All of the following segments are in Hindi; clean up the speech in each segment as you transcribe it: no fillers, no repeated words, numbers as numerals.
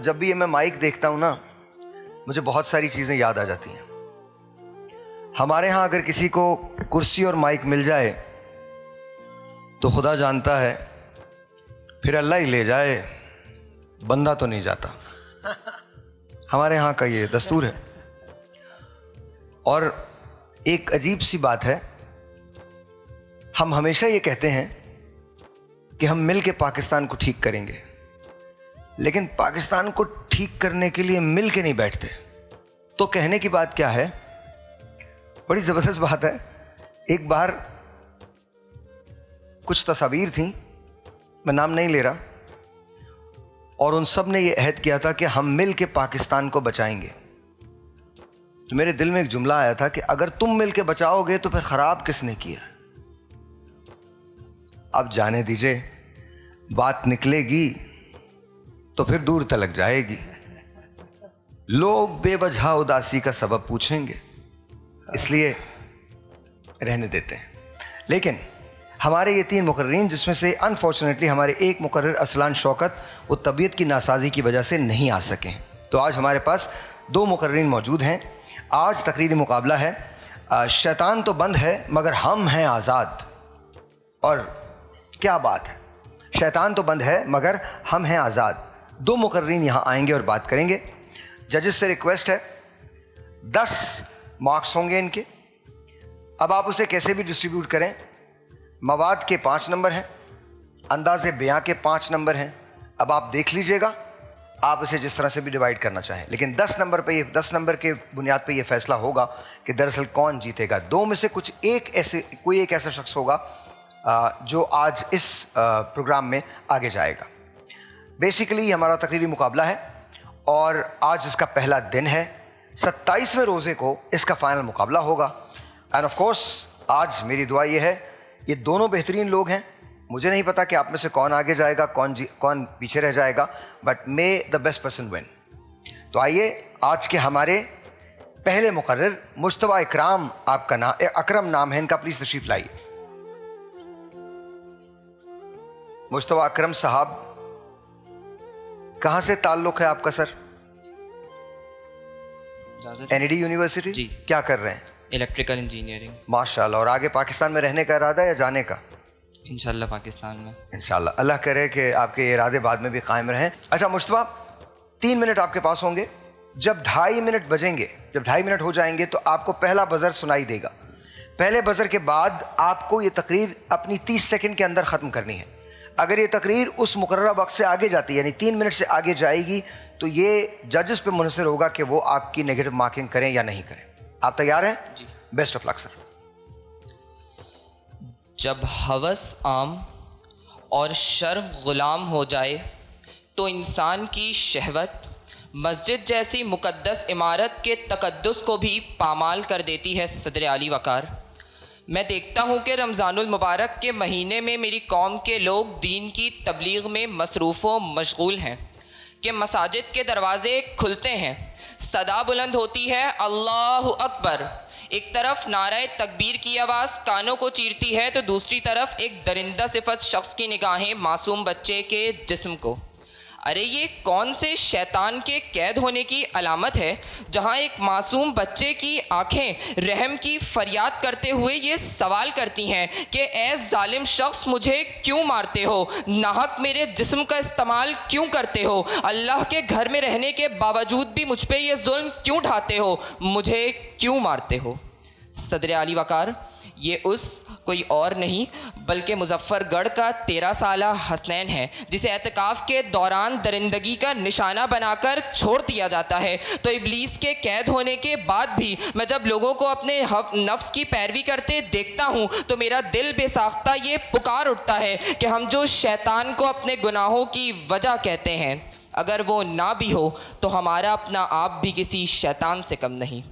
जब भी ये मैं माइक देखता हूँ ना, मुझे बहुत सारी चीज़ें याद आ जाती हैं। हमारे यहाँ अगर किसी को कुर्सी और माइक मिल जाए तो खुदा जानता है, फिर अल्लाह ही ले जाए, बंदा तो नहीं जाता। हमारे यहाँ का ये दस्तूर है। और एक अजीब सी बात है, हम हमेशा ये कहते हैं कि हम मिल के पाकिस्तान को ठीक करेंगे, लेकिन पाकिस्तान को ठीक करने के लिए मिल के नहीं बैठते। तो कहने की बात क्या है, बड़ी ज़बरदस्त बात है। एक बार कुछ तस्वीर थी, मैं नाम नहीं ले रहा, और उन सब ने ये अहद किया था कि हम मिल के पाकिस्तान को बचाएंगे। तो मेरे दिल में एक जुमला आया था कि अगर तुम मिल के बचाओगे तो फिर ख़राब किसने किया। अब जाने दीजिए, बात निकलेगी तो फिर दूर तलक जाएगी। लोग बेवजह उदासी का सबब पूछेंगे, इसलिए रहने देते हैं। लेकिन हमारे ये 3 मुकर्रीन, जिसमें से अनफॉर्चुनेटली हमारे एक मुकर्रर अरसलान शौकत वो तबीयत की नासाजी की वजह से नहीं आ सके, तो आज हमारे पास 2 मुकर्रीन मौजूद हैं। आज तकरीरी मुकाबला है शैतान तो बंद है मगर हम हैं आज़ाद। और क्या बात है, शैतान तो बंद है मगर हम हैं आज़ाद। 2 मुकर्रीन यहाँ आएंगे और बात करेंगे। जजेस से रिक्वेस्ट है, 10 मार्क्स होंगे इनके। अब आप उसे कैसे भी डिस्ट्रीब्यूट करें। मवाद के 5 नंबर हैं, अंदाज़े बयां के 5 नंबर हैं। अब आप देख लीजिएगा, आप इसे जिस तरह से भी डिवाइड करना चाहें, लेकिन 10 नंबर पे, 10 नंबर के बुनियाद पे ये फैसला होगा कि दरअसल कौन जीतेगा। 2 में से कोई एक ऐसा शख्स होगा जो आज इस प्रोग्राम में आगे जाएगा। बेसिकली हमारा तकरीरी मुकाबला है और आज इसका पहला दिन है। 27वें रोज़े को इसका फाइनल मुकाबला होगा। एंड ऑफ कोर्स आज मेरी दुआ ये है, ये दोनों बेहतरीन लोग हैं। मुझे नहीं पता कि आप में से कौन आगे जाएगा, कौन पीछे रह जाएगा, but may the best person win. तो आइए, आज के हमारे पहले मुकर्रर मुस्तफा इकराम, आपका अकरम नाम है इनका, प्लीज तशरीफ लाइए। मुस्तफा अकरम साहब, कहाँ से ताल्लुक़ है आपका सर? NED यूनिवर्सिटी जी। क्या कर रहे हैं? Electrical engineering. माशाल्लाह। और आगे पाकिस्तान में रहने का इरादा है या जाने का? इंशाल्लाह पाकिस्तान में। इंशाल्लाह, अल्लाह करे कि आपके इरादे बाद में भी कायम रहें। अच्छा मुस्तफा, 3 मिनट आपके पास होंगे। जब 2.5 मिनट बजेंगे, जब 2.5 मिनट हो जाएंगे तो आपको पहला बजर सुनाई देगा। पहले बजर के बाद आपको ये तकरीर अपनी 30 सेकंड के अंदर ख़त्म करनी है। अगर ये तकरीर उस मुकर्ररा वक्त से आगे जाती है, यानी 3 मिनट से आगे जाएगी, तो ये जजेस पे मुनहसर होगा कि वो आपकी नेगेटिव मार्किंग करें या नहीं करें। आप तैयार हैं? जी। Best of luck sir. जब हवस आम और शर्म गुलाम हो जाए तो इंसान की शहवत मस्जिद जैसी मुकद्दस इमारत के तकद्दुस को भी पामाल कर देती है। सदर आली वकार, मैं देखता हूँ कि रमज़ानुल मुबारक के महीने में मेरी कौम के लोग दीन की तबलीग में मसरूफ़ व मशगूल हैं कि मसाजिद के दरवाज़े खुलते हैं, सदा बुलंद होती है अल्लाहु अकबर। एक तरफ नारे तकबीर की आवाज़ कानों को चीरती है तो दूसरी तरफ एक दरिंदा सिफत शख्स की निगाहें मासूम बच्चे के जिस्म को। अरे ये कौन से शैतान के कैद होने की अलामत है, जहाँ एक मासूम बच्चे की आंखें रहम की फरियाद करते हुए ये सवाल करती हैं कि ए जालिम शख्स, मुझे क्यों मारते हो, नाहक मेरे जिस्म का इस्तेमाल क्यों करते हो, अल्लाह के घर में रहने के बावजूद भी मुझ पे ये जुल्म क्यों ढाते हो, मुझे क्यों मारते हो। सदर आली वकार, ये उस कोई और नहीं बल्कि मुजफ्फरगढ़ का 13 साला हसनैन है, जिसे एतकाफ़ के दौरान दरिंदगी का निशाना बनाकर छोड़ दिया जाता है। तो इब्लीस के कैद होने के बाद भी मैं जब लोगों को अपने नफ्स की पैरवी करते देखता हूँ तो मेरा दिल बेसाख्ता ये पुकार उठता है कि हम जो शैतान को अपने गुनाहों की वजह कहते हैं, अगर वो ना भी हो तो हमारा अपना आप भी किसी शैतान से कम नहीं।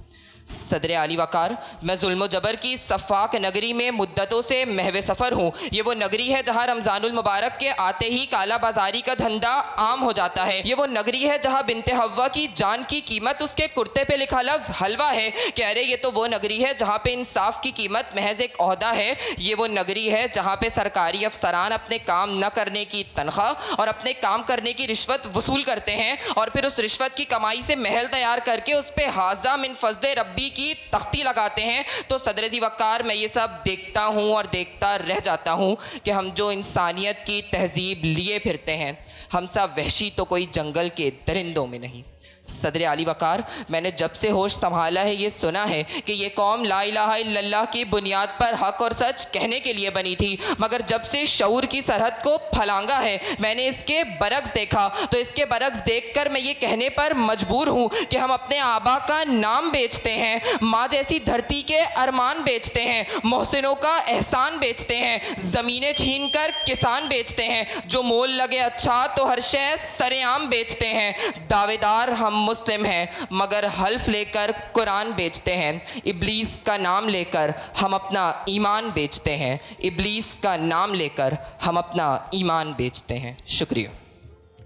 सदर आली वकार, मैं जुल्म जबर की सफ़ाक नगरी में मुद्दतों से महवे सफ़र हूँ। ये वो नगरी है जहाँ रमज़ानुल मुबारक के आते ही काला बाजारी का धंधा आम हो जाता है। ये वो नगरी है जहाँ बिनते हव्वा की जान की कीमत उसके कुर्ते पे लिखा लफ्ज़ हलवा है। कह रहे ये तो वो नगरी है जहाँ पे इंसाफ की कीमत महज एक ओहदा है। ये वो नगरी है जहाँ पे सरकारी अफसरान अपने काम न करने की तनख्वाह और अपने काम करने की रिश्वत वसूल करते हैं और फिर उस रिश्वत की कमाई से महल तैयार करके उस पर हाजा मिन फज़्ल रब्बी की तख्ती लगाते हैं। तो सदर जी वकार, मैं ये सब देखता हूँ और देखता रह जाता हूँ कि हम जो इंसानियत की तहजीब लिए फिरते हैं, हम सब वहशी तो कोई जंगल के दरिंदों में नहीं। सदर आली वकार, मैंने जब से होश संभाला है ये सुना है कि ये कौम ला इलाहा इल्लल्लाह की बुनियाद पर हक और सच कहने के लिए बनी थी, मगर जब से शऊर की सरहद को फलांगा है मैंने इसके बरक्स देखा। तो इसके बरक्स देखकर मैं ये कहने पर मजबूर हूँ कि हम अपने आबा का नाम बेचते हैं, माँ जैसी धरती के अरमान बेचते हैं, मोहसिनों का एहसान बेचते हैं, ज़मीनें छीन कर किसान बेचते हैं, जो मोल लगे अच्छा तो हर शय सरेआम बेचते हैं। दावेदार हम मुस्लिम हैं मगर हल्फ लेकर कुरान बेचते हैं। इब्लीस का नाम लेकर हम अपना ईमान बेचते हैं। इब्लीस का नाम लेकर हम अपना ईमान बेचते हैं। शुक्रिया।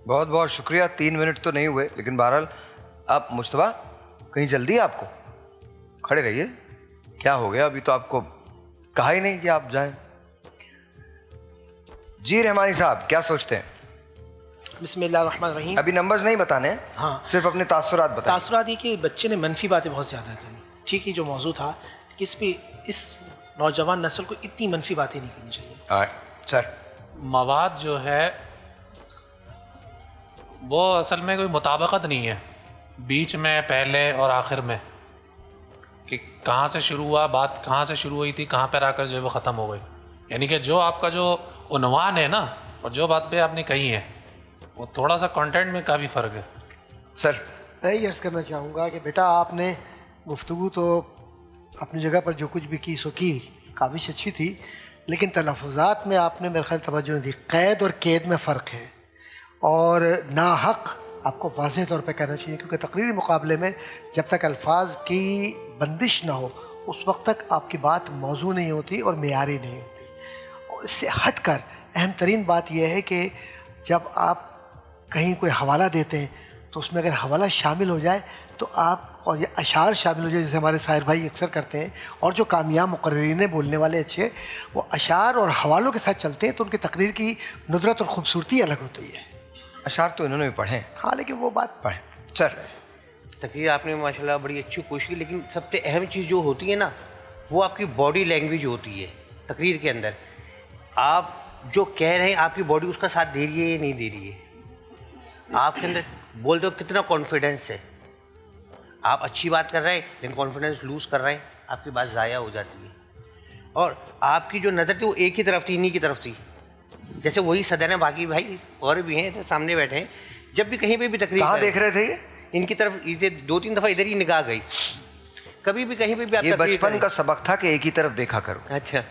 बहुत बहुत शुक्रिया। 3 मिनट तो नहीं हुए, लेकिन बहरहाल आप मुस्तफा, कहीं जल्दी है आपको? खड़े रहिए। क्या हो गया? अभी तो आपको कहा ही नहीं कि आप जाएं। जी रहमानी साहब, क्या सोचते हैं? बिस्मिल्लाहिर्रहमानिर्रहीम। अभी नंबर्स नहीं बताने हैं, हाँ, सिर्फ अपने तासुरात बताएं। तासुरात ये कि बच्चे ने मनफी बातें बहुत ज़्यादा करी। ठीक है, जो मौजू था कि इस पे इस नौजवान नस्ल को इतनी मनफी बातें नहीं करनी चाहिए। सर, मवाद जो है वो असल में कोई मुताबिकत नहीं है बीच में, पहले और आखिर में, कि कहाँ से शुरू हुआ बात, कहाँ से शुरू हुई थी, कहाँ पर आकर जो है वो ख़त्म हो गई। यानी कि जो आपका जो उन्वान है ना, और जो बात पे आपने कही है, वो थोड़ा सा कंटेंट में काफ़ी फ़र्क है। सर, मैं ये अर्ज़ करना चाहूँगा कि बेटा आपने गुफ्तगू तो अपनी जगह पर जो कुछ भी की सो की, काबिश अच्छी थी, लेकिन तलफ़ुज़ात में आपने मेरे ख्याल तवज्जो नहीं दी। क़ैद और कैद में फ़र्क है, और नाहक आपको वाज़ेह तौर पे कहना चाहिए, क्योंकि तकरीरी मुकाबले में जब तक अल्फाज की बंदिश ना हो उस वक्त तक आपकी बात मौजू नहीं होती और मेयारी नहीं होती। और इससे हट कर अहम तरीन बात यह है कि जब आप कहीं कोई हवाला देते हैं तो उसमें अगर हवाला शामिल हो जाए तो आप, और ये अशार शामिल हो जाए, जैसे हमारे साहिर भाई अक्सर करते हैं, और जो कामयाब मुकर्रीन बोलने वाले अच्छे, वो अशार और हवालों के साथ चलते हैं, तो उनकी तकरीर की नुदरत और ख़ूबसूरती अलग होती है। अशार तो इन्होंने भी पढ़े। हाँ, लेकिन वो बात पढ़े। सर, तकरीर आपने माशाल्लाह बड़ी अच्छी कोशिश की, लेकिन सबसे अहम चीज़ जो होती है ना, वो आपकी बॉडी लैंग्वेज होती है तकरीर के अंदर। आप जो कह रहे हैं आपकी बॉडी उसका साथ दे रही है या नहीं दे रही है। आपके अंदर बोलते हो कितना कॉन्फिडेंस है, आप अच्छी बात कर रहे हैं लेकिन कॉन्फिडेंस लूज़ कर रहे हैं, आपकी बात ज़ाया हो जाती है। और आपकी जो नज़र थी वो एक ही तरफ थी, इन्हीं की तरफ थी। जैसे वही सदन है, बाकी भाई और भी हैं तो सामने बैठे हैं, जब भी कहीं पे भी तकरीर कहाँ देख रहे थे ये? इनकी तरफ, ये 2-3 दफ़ा इधर ही निगाह गई। कभी भी कहीं पे भी आप ये तकरीर बचपन करें। का सबक था कि एक ही तरफ देखा करो। अच्छा,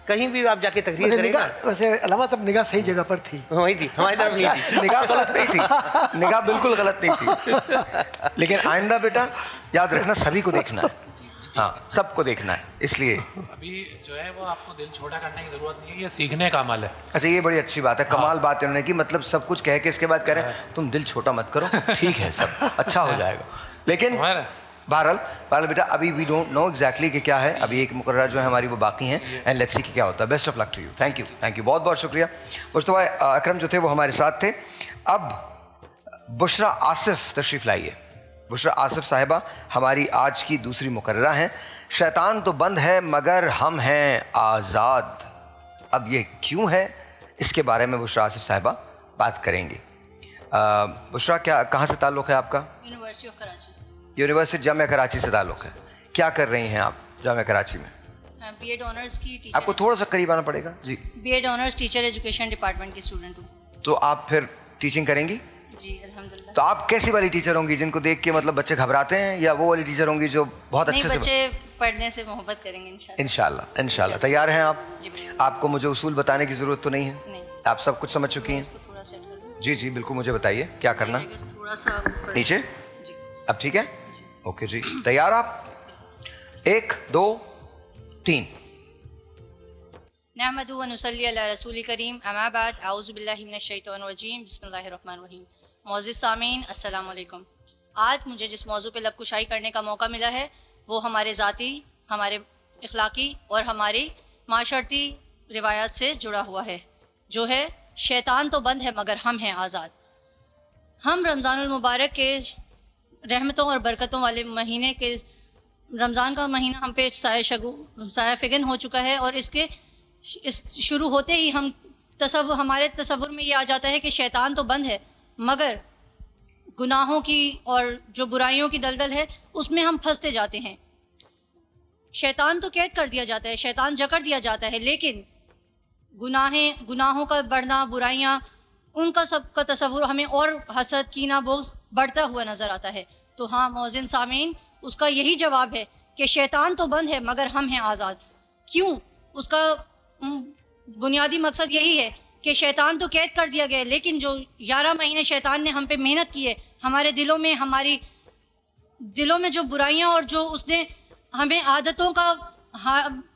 कहीं भी आप जाके तकरीर करेगा। वैसे अलावा तब निगाह सही जगह पर थी। वही थी, हमारी तरफ नहीं थी। निगाह गलत नहीं थी, निगाह बिल्कुल गलत नहीं थी। लेकिन आइंदा बेटा याद रखना, सभी को देखना है। हाँ, सबको देखना है। इसलिए अभी जो है वो आपको दिल छोटा करने की ज़रूरत नहीं है, ये सीखने का अमल है। अच्छा, ये बड़ी अच्छी बात है, कमाल बात इन्होंने की। मतलब सब कुछ कह के इसके बाद कह रहे हैं तुम दिल छोटा मत करो, ठीक है, सब अच्छा हो जाएगा। लेकिन बहरहाल बेटा, अभी वी डोंट नो एग्जैक्टली कि क्या है। अभी एक मुकर्रर जो है हमारी वो बाकी हैं, एंड लेट्स सी कि क्या होता है। Best of luck to you. Thank you, बहुत बहुत शुक्रिया। मुस्तफा अकरम जो थे वो हमारे साथ थे। अब बुशरा आसिफ तशरीफ़ लाइए। बुशरा आसिफ साहिबा हमारी आज की दूसरी मुकर्ररा हैं। शैतान तो बंद है मगर हम हैं आज़ाद। अब ये क्यों है, इसके बारे में बुशरा आसिफ साहिबा बात करेंगी। बुशरा, क्या कहाँ से ताल्लुक़ है आपका? University of Karachi. University Jamia Karachi से ताल्लुक़ है। क्या कर रही हैं आप जामिया कराची में? बीएड ऑनर्स की टीचर। आपको थोड़ा सा करीब आना पड़ेगा जी। BEd honours teacher education department की स्टूडेंट हूँ। तो आप फिर टीचिंग करेंगी? जी अल्हम्दुलिल्लाह। तो आप कैसी वाली टीचर होंगी जिनको देख के मतलब बच्चे घबराते हैं, या वो वाली टीचर होंगी जो बहुत अच्छे से? बच्चे पढ़ने से मोहब्बत करेंगे इंशाल्लाह। इंशाल्लाह। तैयार हैं आप? जी बिल्कुल। आपको मुझे उसूल बताने की ज़रूरत तो नहीं है? नहीं। आप सब कुछ समझ चुकी हैं? इसको थोड़ा सेट कर लूँ। जी बिल्कुल, मुझे बताइए क्या करना। थोड़ा सा ऊपर। नीचे? जी अब ठीक है? ओके जी, तैयार आप? 1 2 3। नहमदु व नुसल्ली अला रसूल करीम अमा बाद आऊज़ु बिल्लाहि मिनश शैतानिर रजीम बिस्मिल्लाहिर रहमानिर रहीम। मोअज़्ज़िज़ सामीन अस्सलाम वालेकुम। आज मुझे जिस मौजू पे लबकुशाई करने का मौका मिला है वो हमारे ज़ाती, हमारे इखलाकी और हमारी माशरती रिवायात से जुड़ा हुआ है, जो है शैतान तो बंद है मगर हम हैं आज़ाद। हम रमज़ानुल मुबारक के रहमतों और बरकतों वाले महीने के रमज़ान का महीना हम पे साया फिगन हो चुका है और इसके शुरू होते ही हमारे तसव्वुर में ये आ जाता है कि शैतान तो बंद है मगर गुनाहों की और जो बुराइयों की दलदल है उसमें हम फंसते जाते हैं। शैतान तो कैद कर दिया जाता है, शैतान जकड़ दिया जाता है, लेकिन गुनाहों का बढ़ना, बुराइयां, उनका सब का तसव्वुर हमें और हसद, कीना, बोझ बढ़ता हुआ नज़र आता है। तो हाँ मोज़िन सामीन, उसका यही जवाब है कि शैतान तो बंद है मगर हम हैं आज़ाद। क्यों? उसका बुनियादी मकसद यही है कि शैतान तो कैद कर दिया गया, लेकिन जो 11 महीने शैतान ने हम पे मेहनत की है, हमारे हमारी दिलों में जो बुराइयां और जो उसने हमें आदतों का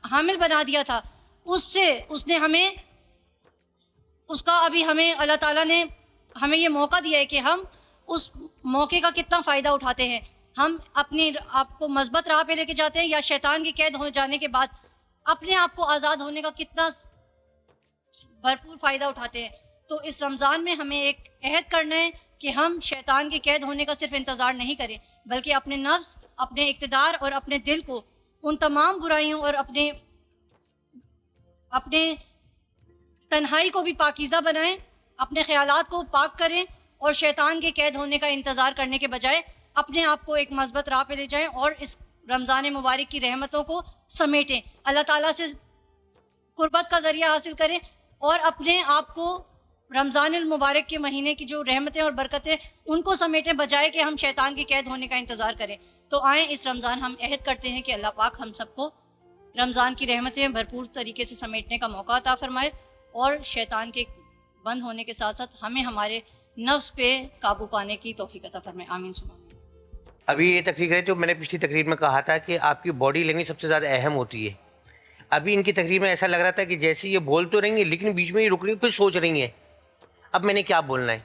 हामिल बना दिया था, उसने हमें अल्लाह ताला ने हमें ये मौका दिया है कि हम उस मौके का कितना फ़ायदा उठाते हैं। हम अपने आप को मज़बत राह पे लेके जाते हैं या शैतान के कैद हो जाने के बाद अपने आप को आज़ाद होने का कितना भरपूर फ़ायदा उठाते हैं। तो इस रमज़ान में हमें एक अहद करना है कि हम शैतान के कैद होने का सिर्फ इंतज़ार नहीं करें, बल्कि अपने नफ्स, अपने इक़्तिदार और अपने दिल को उन तमाम बुराइयों और अपने तन्हाई को भी पाकीज़ा बनाएं, अपने ख़यालात को पाक करें और शैतान के कैद होने का इंतज़ार करने के बजाय अपने आप को एक मज़बत राह पे ले जाएं और इस रमज़ान मुबारक की रहमतों को समेटें, अल्लाह ताला से कुर्बत का ज़रिया हासिल करें और अपने आप को रमज़ान मुबारक के महीने की जो रहमतें और बरकतें उनको समेटें, बजाय कि हम शैतान के कैद होने का इंतज़ार करें। तो आएँ इस रमज़ान हम अहद करते हैं कि अल्लाह पाक हम सबको रमज़ान की रहमतें भरपूर तरीके से समेटने का मौका अता फ़रमाए और शैतान के बंद होने के साथ साथ हमें हमारे नफ्स पे काबू पाने की तौफीक अता फ़रमाए। आमीन सुमा। अभी ये तकरीर है जो मैंने पिछली तकरीर में कहा था कि आपकी बॉडी लैंग्वेज सबसे ज़्यादा अहम होती है। अभी इनकी तकरीर में ऐसा लग रहा था कि जैसे ये बोल तो रही हैं लेकिन बीच में ही रुक रही हैं, फिर सोच रही हैं अब मैंने क्या बोलना है।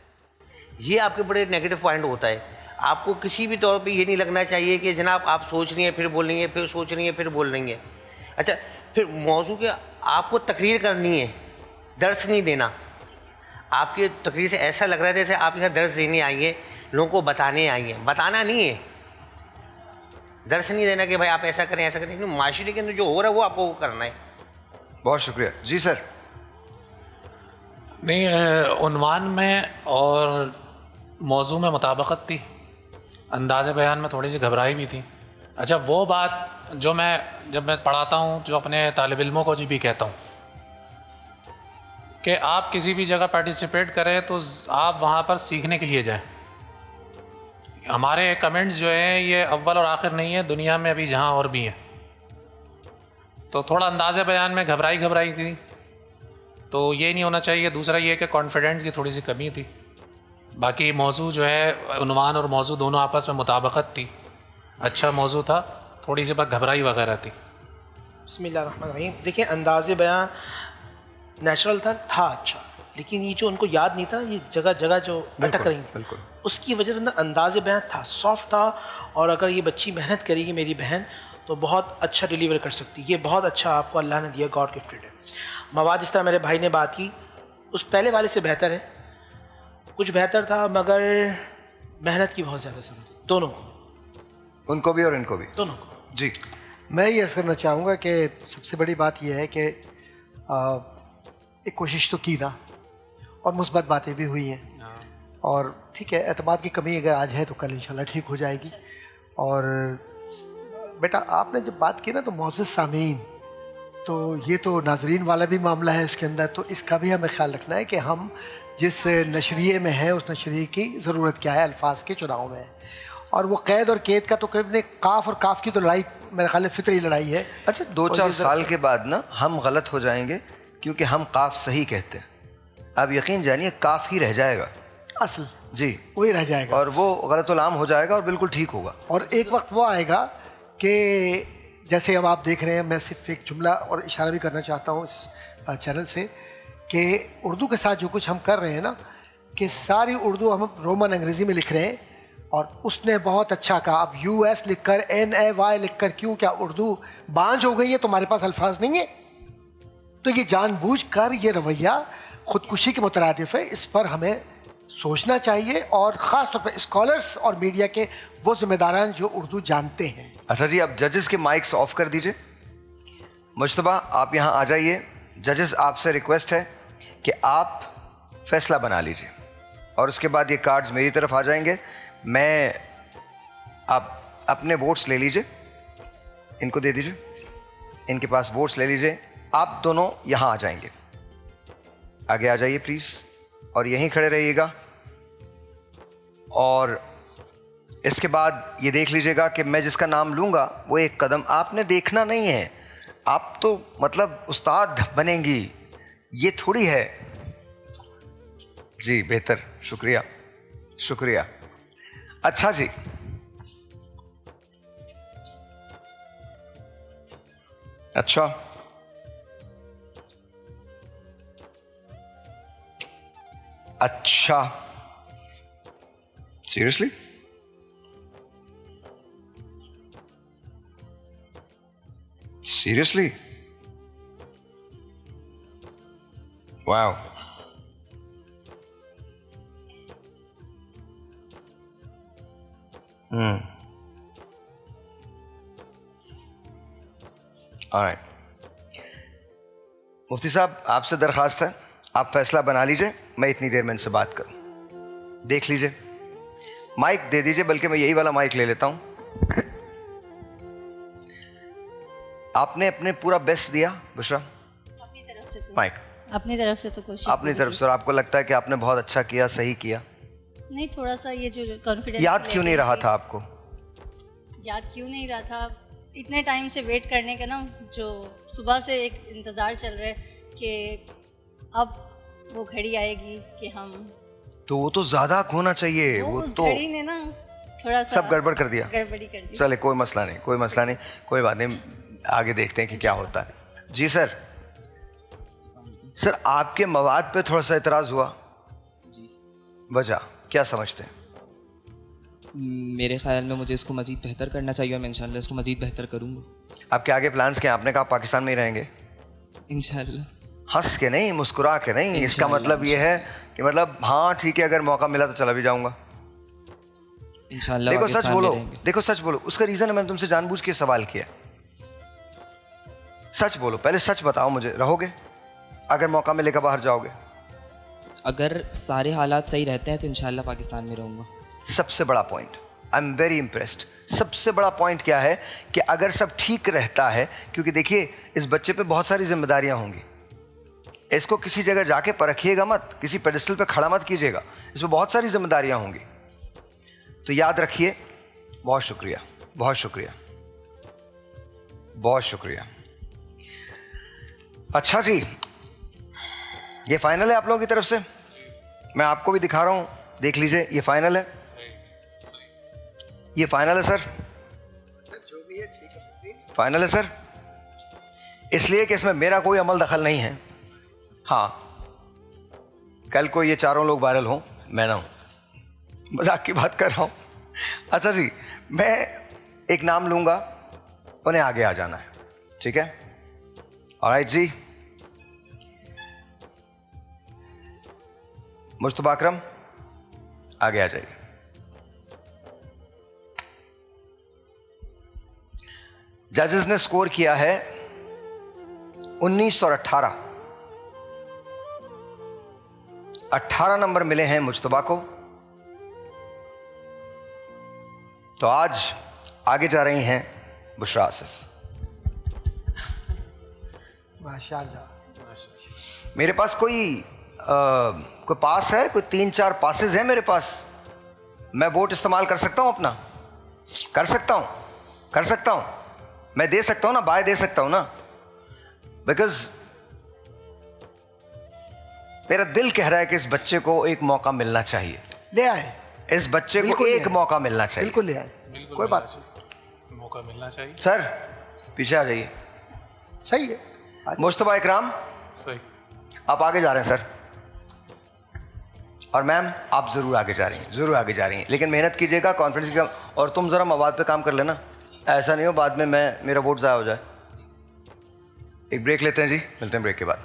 ये आपके बड़े नेगेटिव पॉइंट होता है। आपको किसी भी तौर पे ये नहीं लगना चाहिए कि जनाब आप सोच रही हैं फिर बोल रही हैं, फिर सोच रही हैं फिर बोल रही हैं। अच्छा, फिर मौजू के आपको तकरीर करनी है, दर्स नहीं देना। आपकी तकरीर से ऐसा लग रहा है जैसे आप यहाँ दर्स देने आई हैं, लोगों को बताने आई हैं। बताना नहीं है, दर्स नहीं देना कि भाई आप ऐसा करें ऐसा करें, लेकिन माशरे के अंदर जो हो रहा है वो आपको वो करना है। बहुत शुक्रिया जी सर। नहीं, उन्वान में और मौजू में मुताबिकत थी, अंदाज़ बयान में थोड़ी सी घबराई भी थी। अच्छा, वो बात जो जब मैं पढ़ाता हूँ, जो अपने तालिब इल्मों को भी कहता हूँ कि आप किसी भी जगह पार्टिसिपेट करें तो आप वहाँ पर सीखने के लिए जाएं। हमारे कमेंट्स जो हैं ये अव्वल और आखिर नहीं है, दुनिया में अभी जहाँ और भी हैं। तो थोड़ा अंदाज़े बयान में घबराई थी, तो ये नहीं होना चाहिए। दूसरा ये कि कॉन्फिडेंस की थोड़ी सी कमी थी। बाकी मौजू जो है, उन्वान और मौजू दोनों आपस में मुताबिकत थी, अच्छा मौजू था, थोड़ी सी बात घबराई वगैरह थी। बिस्मिल्लाहिर्रहमानिर्रहीम। देखिए, अंदाज़े बयां नेचुरल था अच्छा, लेकिन ये जो उनको याद नहीं था, ये जगह जगह जो अटक रही थी, उसकी वजह से अंदाज़े बयां था, सॉफ्ट था। और अगर ये बच्ची मेहनत करेगी, मेरी बहन, तो बहुत अच्छा डिलीवर कर सकती है। ये बहुत अच्छा आपको अल्लाह ने दिया, गॉड गिफ्टेड है। मवाद जिस तरह मेरे भाई ने बात की, उस पहले वाले से बेहतर है, कुछ बेहतर था, मगर मेहनत की बहुत ज़्यादा ज़रूरत है दोनों को, उनको भी और इनको भी, दोनों को। जी, मैं ये अर्ज़ करना चाहूँगा कि सबसे बड़ी बात यह है कि एक कोशिश तो की ना, और मुस्बत बातें भी हुई हैं, और ठीक है, एतमाद की कमी अगर आज है तो कल इंशाल्लाह ठीक हो जाएगी। और बेटा, आपने जब बात की ना, तो मोअज़्ज़िज़ सामीन, तो ये तो नाज़रीन वाला भी मामला है इसके अंदर, तो इसका भी हमें ख्याल रखना है कि हम जिस नशरिए में हैं उस नशरिए की ज़रूरत क्या है, अल्फाज के चुनाव में है। और वो कैद और केद का तो करीब काफ और काफ की तो लड़ाई मेरे ख्याल में फितरी लड़ाई है। अच्छा, 2-4 साल के बाद ना हम गलत हो जाएंगे, क्योंकि हम काफ सही कहते हैं। अब यकीन जानिए काफ ही रह जाएगा असल, जी, वही रह जाएगा, और वो गलत उलाम हो जाएगा और बिल्कुल ठीक होगा। और एक वक्त वो आएगा कि जैसे अब आप देख रहे हैं, मैं सिर्फ एक जुमला और इशारा भी करना चाहता हूँ इस चैनल से कि उर्दू के साथ जो कुछ हम कर रहे हैं ना, कि सारी उर्दू हम रोमन अंग्रेज़ी में लिख रहे हैं, और उसने बहुत अच्छा कहा। अब US लिखकर NAY लिखकर क्यों, क्या उर्दू बांझ हो गई है, तुम्हारे पास अल्फाज नहीं है? तो ये जानबूझकर ये रवैया ख़ुदकुशी के मुतरादिफ है। इस पर हमें सोचना चाहिए, और ख़ास तौर पर स्कॉलर्स और मीडिया के वो जिम्मेदारान जो उर्दू जानते हैं। अच्छा जी, अब जजेस के माइक्स ऑफ कर दीजिए। मुश्तबा आप यहाँ आ जाइए। जजेस आपसे रिक्वेस्ट है कि आप फैसला बना लीजिए, और उसके बाद ये कार्ड्स मेरी तरफ आ जाएंगे। आप अपने वोट्स ले लीजिए, इनको दे दीजिए, इनके पास वोट्स ले लीजिए। आप दोनों यहाँ आ जाएंगे, आगे आ जाइए प्लीज़, और यहीं खड़े रहिएगा। और इसके बाद ये देख लीजिएगा कि मैं जिसका नाम लूँगा वो एक कदम, आपने देखना नहीं है, आप तो मतलब उस्ताद बनेंगी, ये थोड़ी है। जी बेहतर, शुक्रिया शुक्रिया। अच्छा जी, अच्छा अच्छा, सीरियसली? सीरियसली? वाओ। ऑलराइट, मुफ्ती साहब आपसे दरख्वास्त है, आप फैसला बना लीजिए, मैं इतनी देर में इनसे बात करूं। देख लीजिए, माइक दे दीजिए, बल्कि मैं यही वाला माइक ले लेता हूं। आपने अपने पूरा बेस्ट दिया बुशरा, अपनी तरफ से तो माइक अपनी तरफ से तो कोशिश अपनी तरफ से, और आपको लगता है कि आपने बहुत अच्छा किया, सही किया? नहीं, थोड़ा सा ये जो कॉन्फिडेंस याद क्यों नहीं रहा था आपको? याद क्यों नहीं रहा था? इतने टाइम से वेट करने का ना, जो सुबह से एक इंतज़ार चल रहा है कि अब वो घड़ी आएगी कि हम, तो वो तो ज्यादा होना चाहिए, वो उस तो घड़ी ने ना थोड़ा सा सब गड़बड़ कर दिया। गड़बड़ी कर दी। चले, कोई मसला नहीं, कोई मसला नहीं, कोई बात नहीं, आगे देखते हैं कि क्या होता है। जी सर, सर आपके मवाद पे थोड़ा सा इतराज हुआ, वजह क्या समझते हैं? मेरे ख्याल में मुझे इसको मज़ीद बेहतर करना चाहिए, मैं इंशाल्लाह इसको मज़ीद बेहतर करूँगा। आपके आगे प्लान्स क्या? आपने कहा पाकिस्तान में ही रहेंगे? इंशाल्लाह। हंस के नहीं, मुस्कुरा के नहीं, इसका मतलब ये है कि मतलब हाँ ठीक है, अगर मौका मिला तो चला भी जाऊंगा। इंशाल्लाह देखो सच पाकिस्तान में बोलो, रहेंगे। देखो सच बोलो, उसका रीज़न है मैंने तुमसे जानबूझ के सवाल किया। सच बोलो, पहले सच बताओ मुझे, रहोगे? अगर मौका मिलेगा बाहर जाओगे? अगर सारे हालात सही रहते हैं तो इंशाल्लाह पाकिस्तान में रहूँगा। सबसे बड़ा point, I am very impressed. सबसे बड़ा पॉइंट क्या है कि अगर सब ठीक रहता है, क्योंकि देखिए इस बच्चे पे बहुत सारी जिम्मेदारियां होंगी, इसको किसी जगह जाके परखिएगा मत, किसी पेडिस्टल पे खड़ा मत कीजिएगा, इसमें बहुत सारी जिम्मेदारियां होंगी। तो याद रखिए, बहुत शुक्रिया, बहुत शुक्रिया, बहुत शुक्रिया। अच्छा जी, ये फाइनल है आप लोगों की तरफ से, मैं आपको भी दिखा रहा हूं, देख लीजिए, ये फाइनल है, ये फाइनल है सर, जो भी है ठीक है, फाइनल है सर, इसलिए कि इसमें मेरा कोई अमल दखल नहीं है। हाँ, कल को ये चारों लोग वायरल हों, मैं ना हूं, मजाक की बात कर रहा हूं। अच्छा जी, मैं एक नाम लूंगा, उन्हें आगे आ जाना है, ठीक है? ऑलराइट जी, मुस्तफा अकरम आगे आ जाइए। जजेस ने स्कोर किया है 19 और 18। 18 नंबर मिले हैं मुज्तबा को। तो आज आगे जा रही हैं बुशरा आसिफ। माशाल्लाह। मेरे पास कोई पास है, कोई 3-4 पासेस हैं मेरे पास, मैं वोट इस्तेमाल कर सकता हूं अपना, कर सकता हूं, कर सकता हूं, मैं दे सकता हूं ना, बाय दे सकता हूं ना, बिकॉज मेरा दिल कह रहा है कि इस बच्चे को एक मौका मिलना चाहिए। ले आए, इस बच्चे को बिल्कुल एक ले आए। मौका मिलना चाहिए। बिल्कुल ले आए, कोई बात नहीं। मौका मिलना चाहिए। सर पीछे आ जाइए। सही है। मुस्तफा इकराम, सही। आप आगे जा रहे हैं सर, और मैम आप ज़रूर आगे जा रही हैं, ज़रूर आगे जा रही हैं, लेकिन मेहनत कीजिएगा, कॉन्फिडेंस की, और तुम ज़रा मवाद पे काम कर लेना, ऐसा नहीं हो बाद में मेरा वोट ज़ाया हो जाए। एक ब्रेक लेते हैं जी, मिलते हैं ब्रेक के बाद।